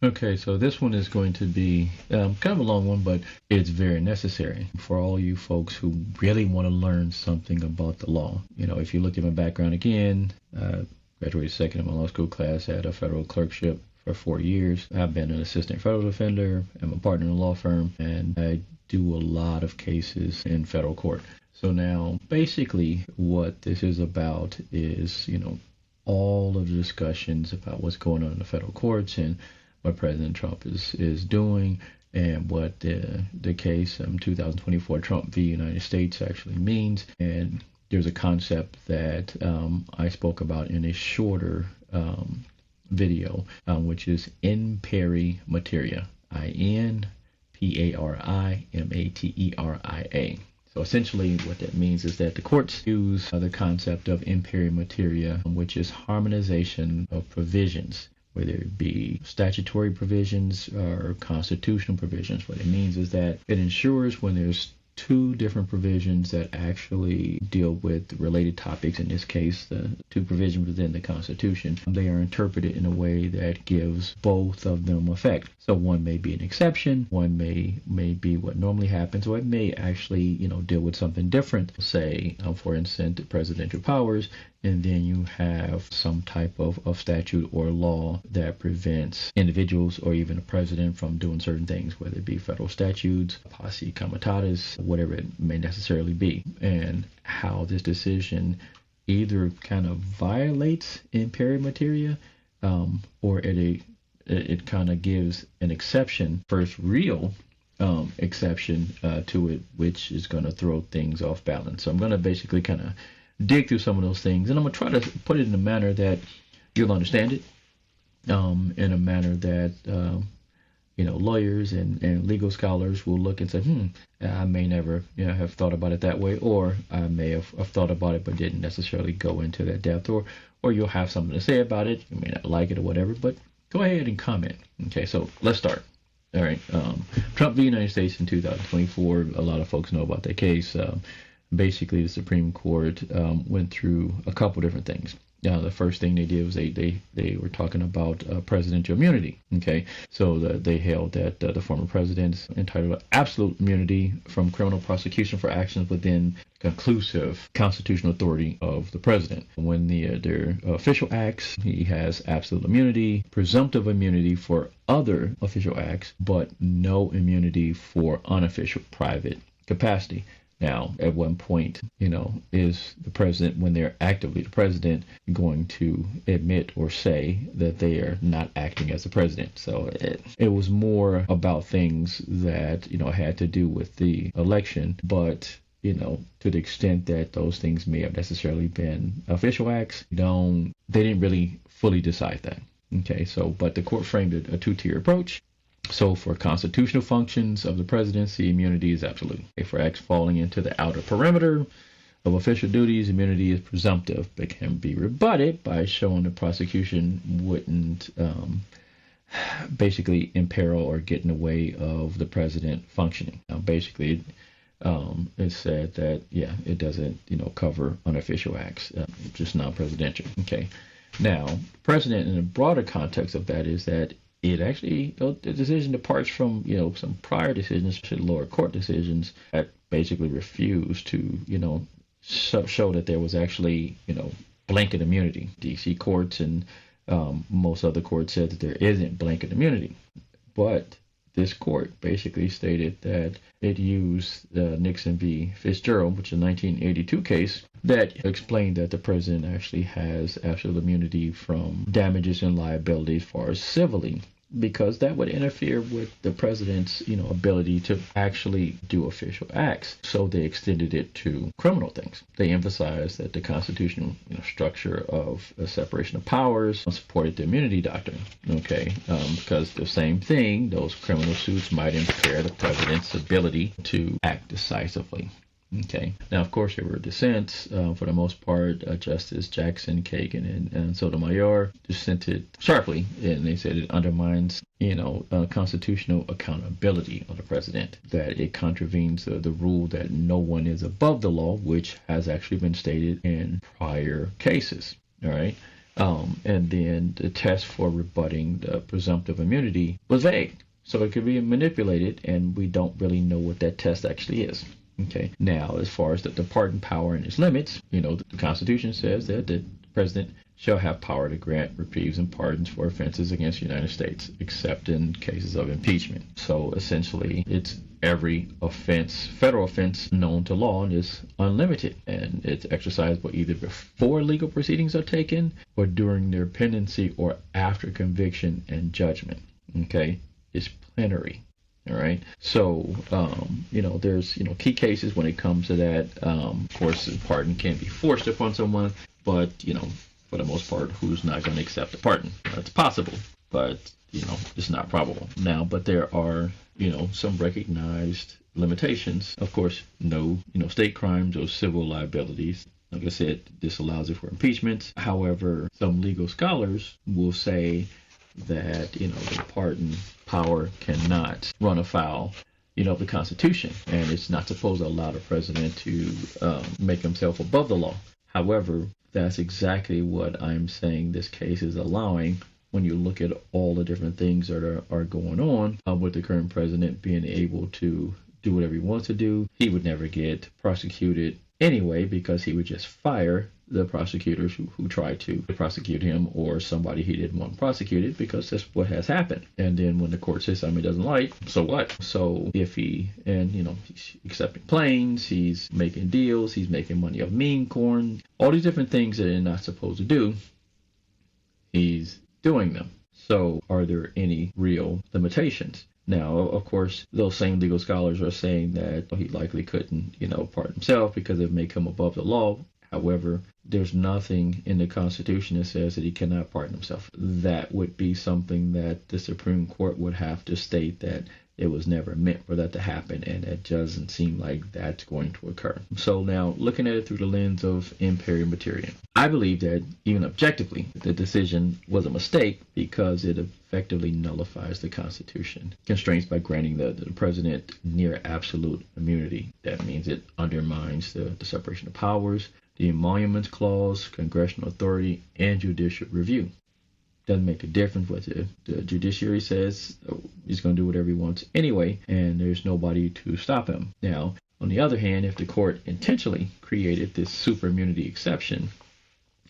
Okay, so this one is going to be kind of a long one, but it's very necessary for all you folks who really want to learn something about the law. If you look at my background again, graduated second in my law school class, had a federal clerkship for 4 years. I've been an assistant federal defender. I'm a partner in a law firm, and I do a lot of cases in federal court. So now, basically, what this is about is, all of the discussions about what's going on in the federal courts and what President Trump is doing, and what the case 2024 Trump v. United States actually means. And there's a concept that I spoke about in a shorter video, which is imperi materia, INPARIMATERIA. So essentially what that means is that the courts use the concept of imperi materia, which is harmonization of provisions, whether it be statutory provisions or constitutional provisions. What it means is that it ensures when there's two different provisions that actually deal with related topics, in this case, the two provisions within the Constitution, they are interpreted in a way that gives both of them effect. So one may be an exception, one may be what normally happens, or it may actually, deal with something different. Say, for instance, the presidential powers, and then you have some type of statute or law that prevents individuals or even the president from doing certain things, whether it be federal statutes, posse comitatus, whatever it may necessarily be. And how this decision either kind of violates imperi materia, or it kind of gives an exception, first real exception to it, which is going to throw things off balance. So I'm going to basically kind of dig through some of those things, and I'm going to try to put it in a manner that you'll understand it, in a manner that lawyers and legal scholars will look and say, I may never have thought about it that way, or I may have thought about it but didn't necessarily go into that depth, or you'll have something to say about it. You may not like it or whatever, but go ahead and comment. Okay, so let's start. All right, Trump v. United States in 2024, a lot of folks know about that case. Basically, the Supreme Court went through a couple different things. The first thing they did was they were talking about presidential immunity. Okay, so they held that the former president's entitled to absolute immunity from criminal prosecution for actions within conclusive constitutional authority of the president. When their official acts, he has absolute immunity, presumptive immunity for other official acts, but no immunity for unofficial private capacity. Now, at one point, is the president, when they're actively the president, going to admit or say that they are not acting as the president? So it was more about things that, had to do with the election, but to the extent that those things may have necessarily been official acts, they didn't really fully decide that. Okay, so, but the court framed a two-tier approach. So for constitutional functions of the presidency, immunity is absolute. For acts falling into the outer perimeter of official duties, immunity is presumptive, but can be rebutted by showing the prosecution wouldn't basically imperil or get in the way of the president functioning. Now, basically, it said that, it doesn't, cover unofficial acts, just non-presidential. Okay. Now, president in the broader context of that is that it actually, the decision departs from, some prior decisions, especially lower court decisions, that basically refused to, show that there was actually, blanket immunity. D.C. courts and most other courts said that there isn't blanket immunity. But this court basically stated that it used the Nixon v. Fitzgerald, which is a 1982 case, that explained that the president actually has absolute immunity from damages and liability as far as civilly, because that would interfere with the president's, ability to actually do official acts. So they extended it to criminal things. They emphasized that the constitutional structure of a separation of powers supported the immunity doctrine. Okay, because the same thing, those criminal suits might impair the president's ability to act decisively. Okay. Now, of course, there were dissents. For the most part, Justice Jackson, Kagan, and Sotomayor dissented sharply, and they said it undermines, constitutional accountability of the president, that it contravenes the rule that no one is above the law, which has actually been stated in prior cases. All right. And then the test for rebutting the presumptive immunity was vague. So it could be manipulated, and we don't really know what that test actually is. Okay. Now, as far as the pardon power and its limits, the Constitution says that the president shall have power to grant reprieves and pardons for offenses against the United States, except in cases of impeachment. So essentially, it's every offense, federal offense known to law, and is unlimited, and it's exercisable either before legal proceedings are taken or during their pendency or after conviction and judgment. Okay, it's plenary. All right. So, there's, key cases when it comes to that. Of course, the pardon can be forced upon someone, but, for the most part, who's not going to accept a pardon? It's possible, but, it's not probable. Now, but there are, some recognized limitations. Of course, no, state crimes or civil liabilities. Like I said, this allows it for impeachments. However, some legal scholars will say that, the pardon power cannot run afoul, of the Constitution, and it's not supposed to allow the president to make himself above the law. However, that's exactly what I'm saying this case is allowing when you look at all the different things that are going on with the current president being able to do whatever he wants to do. He would never get prosecuted anyway because he would just fire the prosecutors who tried to prosecute him, or somebody he didn't want prosecuted, because that's what has happened. And then when the court says something he doesn't like, so what? So if he's accepting planes, he's making deals, he's making money off meme corn, all these different things that they're not supposed to do, he's doing them. So are there any real limitations? Now, of course, those same legal scholars are saying that he likely couldn't, pardon himself because it may come above the law. However, there's nothing in the Constitution that says that he cannot pardon himself. That would be something that the Supreme Court would have to state that it was never meant for that to happen, and it doesn't seem like that's going to occur. So now, looking at it through the lens of imperium materia, I believe that even objectively, the decision was a mistake because it effectively nullifies the Constitution, constraints by granting the president near absolute immunity. That means it undermines the separation of powers, the emoluments clause, congressional authority, and judicial review. Doesn't make a difference what the judiciary says. He's going to do whatever he wants anyway, and there's nobody to stop him. Now, on the other hand, if the court intentionally created this super immunity exception,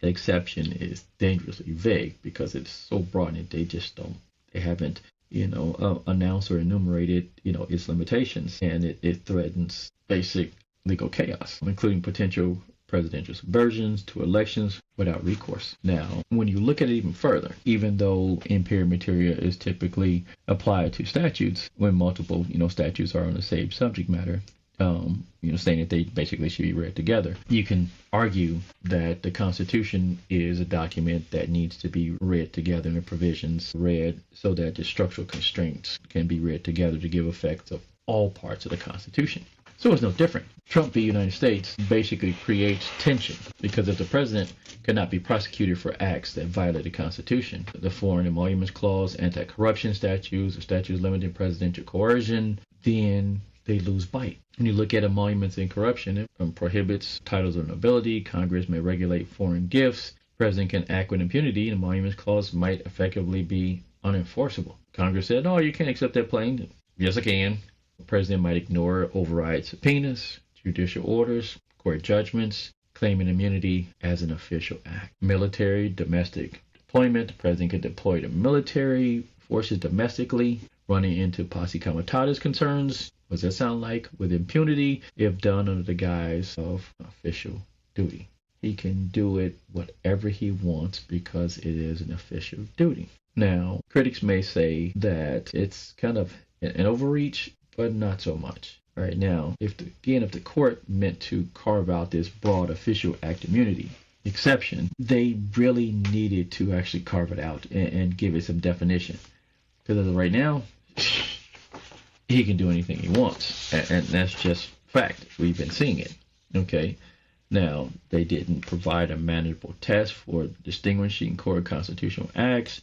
the exception is dangerously vague because it's so broad and they haven't, announced or enumerated, its limitations, and it threatens basic legal chaos, including potential presidential subversions to elections without recourse. Now, when you look at it even further, even though imperium materia is typically applied to statutes, when multiple, statutes are on the same subject matter, saying that they basically should be read together, you can argue that the Constitution is a document that needs to be read together and the provisions read so that the structural constraints can be read together to give effect to all parts of the Constitution. So it's no different. Trump v. United States basically creates tension because if the president cannot be prosecuted for acts that violate the Constitution, the Foreign Emoluments Clause, anti-corruption statutes, or statutes limiting presidential coercion, then they lose bite. When you look at emoluments and corruption, it prohibits titles of nobility. Congress may regulate foreign gifts. The president can act with impunity. The Emoluments Clause might effectively be unenforceable. Congress said, no, you can't accept that plane. Yes, I can. The president might ignore or override subpoenas, judicial orders, court judgments, claiming immunity as an official act. Military, domestic deployment. The president can deploy the military forces domestically, running into posse comitatus concerns. What does that sound like? With impunity, if done under the guise of official duty. He can do it whatever he wants because it is an official duty. Now, critics may say that it's kind of an overreach, but not so much. All right, now, if the court meant to carve out this broad official act immunity exception, they really needed to actually carve it out and give it some definition. Because as of right now, he can do anything he wants, and that's just fact. We've been seeing it. Okay, now they didn't provide a manageable test for distinguishing core constitutional acts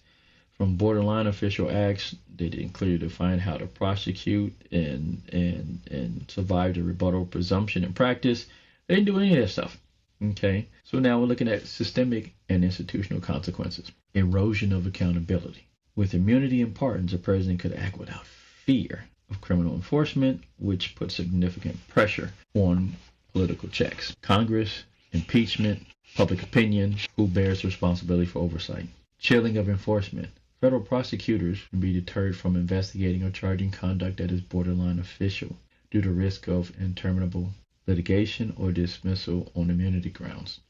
from borderline official acts. They didn't clearly define how to prosecute and survive the rebuttal presumption in practice. They didn't do any of that stuff. Okay, so now we're looking at systemic and institutional consequences. Erosion of accountability. With immunity and pardons, a president could act without fear of criminal enforcement, which puts significant pressure on political checks. Congress, impeachment, public opinion, who bears responsibility for oversight. Chilling of enforcement. Federal prosecutors can be deterred from investigating or charging conduct that is borderline official due to risk of interminable litigation or dismissal on immunity grounds.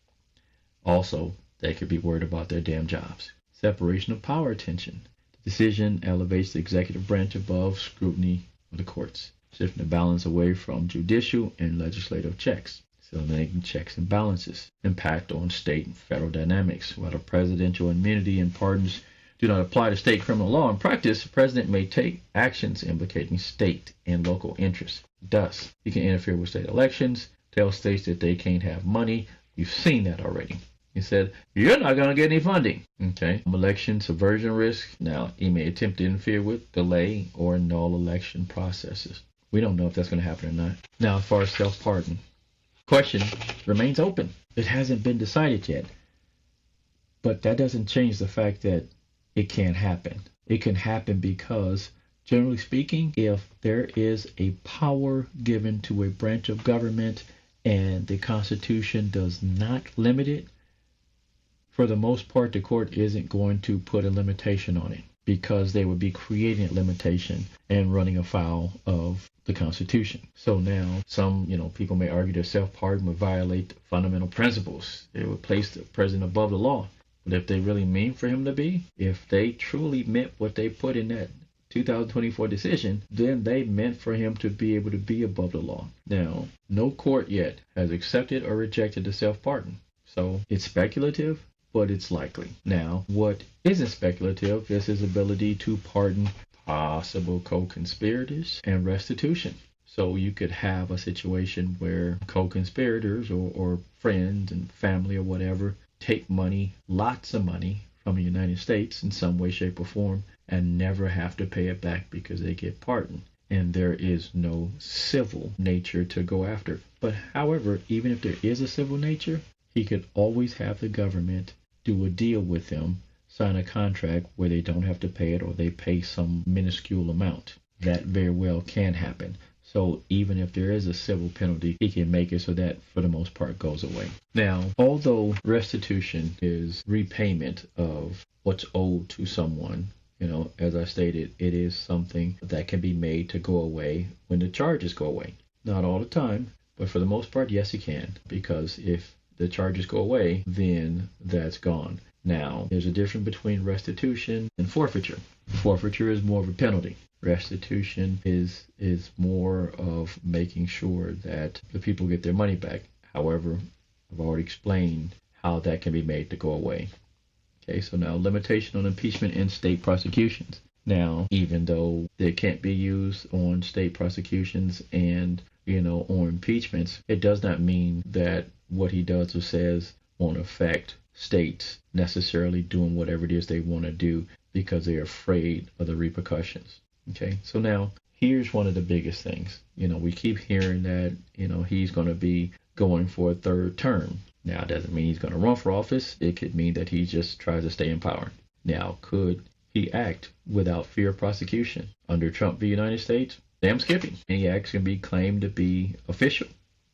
Also, they could be worried about their damn jobs. Separation of power tension. The decision elevates the executive branch above scrutiny of the courts, shifting the balance away from judicial and legislative checks. Eliminating checks and balances. Impact on state and federal dynamics. While the presidential immunity and pardons do not apply to state criminal law in practice, the president may take actions implicating state and local interests. Thus, he can interfere with state elections, tell states that they can't have money. You've seen that already. He said, you're not going to get any funding. Okay. Election subversion risk. Now, he may attempt to interfere with, delay, or annul election processes. We don't know if that's going to happen or not. Now, as far as self-pardon, question remains open. It hasn't been decided yet. But that doesn't change the fact that it can happen. It can happen because, generally speaking, if there is a power given to a branch of government and the Constitution does not limit it, for the most part, the court isn't going to put a limitation on it because they would be creating a limitation and running afoul of the Constitution. So now some, people may argue that self-pardon would violate fundamental principles. It would place the president above the law. But if they really mean for him to be, if they truly meant what they put in that 2024 decision, then they meant for him to be able to be above the law. Now, no court yet has accepted or rejected the self-pardon. So it's speculative, but it's likely. Now, what isn't speculative is his ability to pardon possible co-conspirators and restitution. So you could have a situation where co-conspirators or friends and family or whatever take money, lots of money, from the United States in some way, shape, or form and never have to pay it back because they get pardoned. And there is no civil nature to go after. But however, even if there is a civil nature, he could always have the government do a deal with them, sign a contract where they don't have to pay it or they pay some minuscule amount. That very well can happen. So even if there is a civil penalty, he can make it so that for the most part goes away. Now, although restitution is repayment of what's owed to someone, as I stated, it is something that can be made to go away when the charges go away. Not all the time, but for the most part, yes, it can. Because if the charges go away, then that's gone. Now, there's a difference between restitution and forfeiture. Forfeiture is more of a penalty. Restitution is more of making sure that the people get their money back. However, I've already explained how that can be made to go away. Okay, so now limitation on impeachment in state prosecutions. Now, even though they can't be used on state prosecutions and, on impeachments, it does not mean that what he does or says won't affect states necessarily doing whatever it is they want to do because they're afraid of the repercussions. Okay, so now here's one of the biggest things. We keep hearing that, he's going to be going for a third term. Now, it doesn't mean he's going to run for office. It could mean that he just tries to stay in power. Now, could he act without fear of prosecution? Under Trump v. United States, damn skippy. Any acts can be claimed to be official.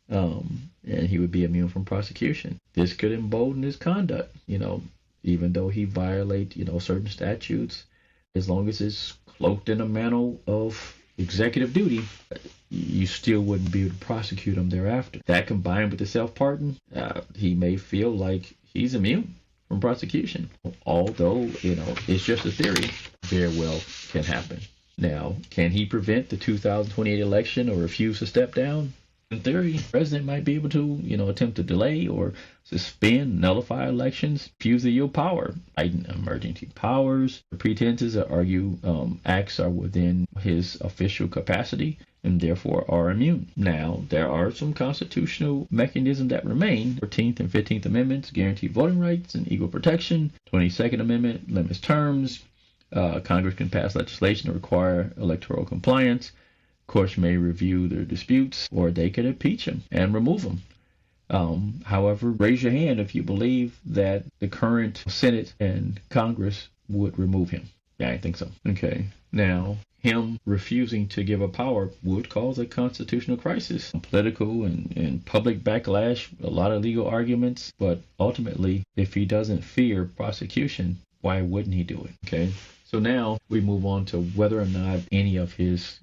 And he would be immune from prosecution. This could embolden his conduct, even though he violates, certain statutes, as long as it's cloaked in a mantle of executive duty, you still wouldn't be able to prosecute him thereafter. That combined with the self-pardon, he may feel like he's immune from prosecution. Although, it's just a theory, very well can happen. Now, can he prevent the 2028 election or refuse to step down? In theory, the president might be able to, attempt to delay or suspend, nullify elections, refuse to yield power, heighten emergency powers. The pretenses that argue acts are within his official capacity and therefore are immune. Now, there are some constitutional mechanisms that remain. 14th and 15th Amendments guarantee voting rights and equal protection. 22nd Amendment limits terms. Congress can pass legislation to require electoral compliance. Courts may review their disputes, or they could impeach him and remove him. However, raise your hand if you believe that the current Senate and Congress would remove him. Yeah, I think so. Okay. Now, him refusing to give up power would cause a constitutional crisis, political and public backlash, a lot of legal arguments. But ultimately, if he doesn't fear prosecution, why wouldn't he do it? Okay. So now we move on to whether or not any of his,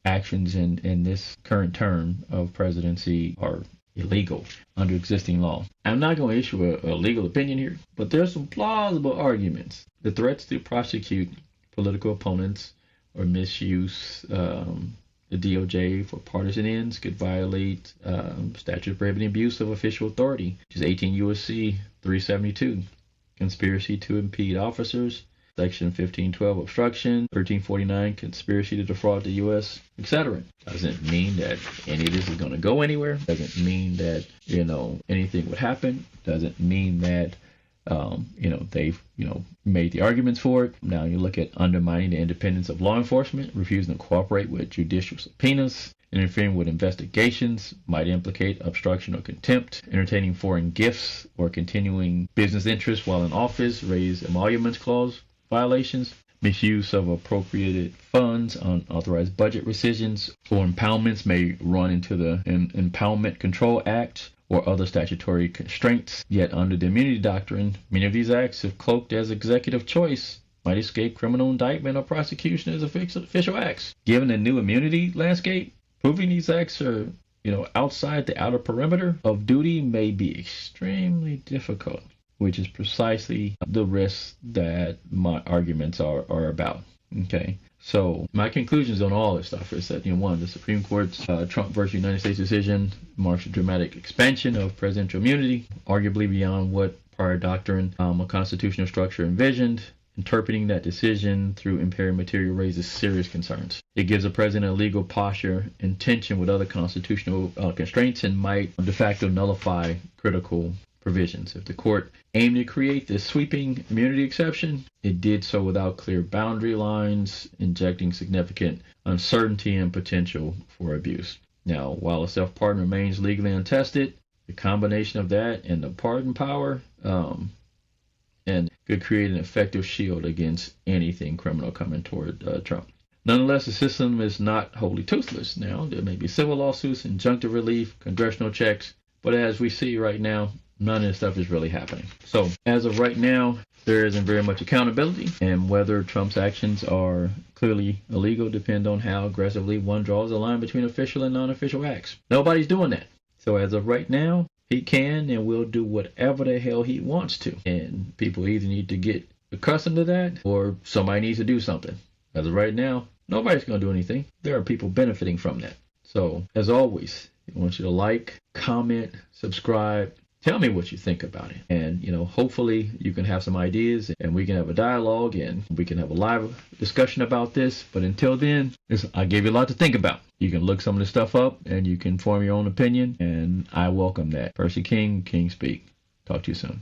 actions in this current term of presidency are illegal under existing law. I'm not going to issue a legal opinion here, but there's some plausible arguments. The threats to prosecute political opponents or misuse the DOJ for partisan ends could violate statute prohibiting abuse of official authority, which is 18 U.S.C. 372, conspiracy to impede officers, Section 1512, obstruction, 1349, conspiracy to defraud the U.S., etc. Doesn't mean that any of this is going to go anywhere. Doesn't mean that, anything would happen. Doesn't mean that, they've, made the arguments for it. Now you look at undermining the independence of law enforcement, refusing to cooperate with judicial subpoenas, interfering with investigations, might implicate obstruction or contempt, entertaining foreign gifts or continuing business interests while in office, raise emoluments clause violations, misuse of appropriated funds, unauthorized budget rescissions, or impoundments may run into the Impoundment Control Act or other statutory constraints. Yet under the immunity doctrine, many of these acts, if cloaked as executive choice, might escape criminal indictment or prosecution as official acts. Given the new immunity landscape, proving these acts are, outside the outer perimeter of duty may be extremely difficult, which is precisely the risk that my arguments are about. Okay, so my conclusions on all this stuff is that, one, the Supreme Court's Trump versus United States decision marks a dramatic expansion of presidential immunity, arguably beyond what prior doctrine or constitutional structure envisioned. Interpreting that decision through impaired material raises serious concerns. It gives a president a legal posture in tension with other constitutional constraints and might de facto nullify critical provisions. If the court aimed to create this sweeping immunity exception, it did so without clear boundary lines, injecting significant uncertainty and potential for abuse. Now, while a self-pardon remains legally untested, the combination of that and the pardon power and could create an effective shield against anything criminal coming toward Trump. Nonetheless, the system is not wholly toothless. Now, there may be civil lawsuits, injunctive relief, congressional checks, but as we see right now, none of this stuff is really happening. So, as of right now, there isn't very much accountability, and whether Trump's actions are clearly illegal depend on how aggressively one draws the line between official and non-official acts. Nobody's doing that. So as of right now, he can and will do whatever the hell he wants to. And people either need to get accustomed to that or somebody needs to do something. As of right now, nobody's going to do anything. There are people benefiting from that. So, as always, I want you to like, comment, subscribe. Tell me what you think about it. And, hopefully you can have some ideas and we can have a dialogue and we can have a live discussion about this. But until then, I gave you a lot to think about. You can look some of this stuff up and you can form your own opinion. And I welcome that. Percy King, King Speak. Talk to you soon.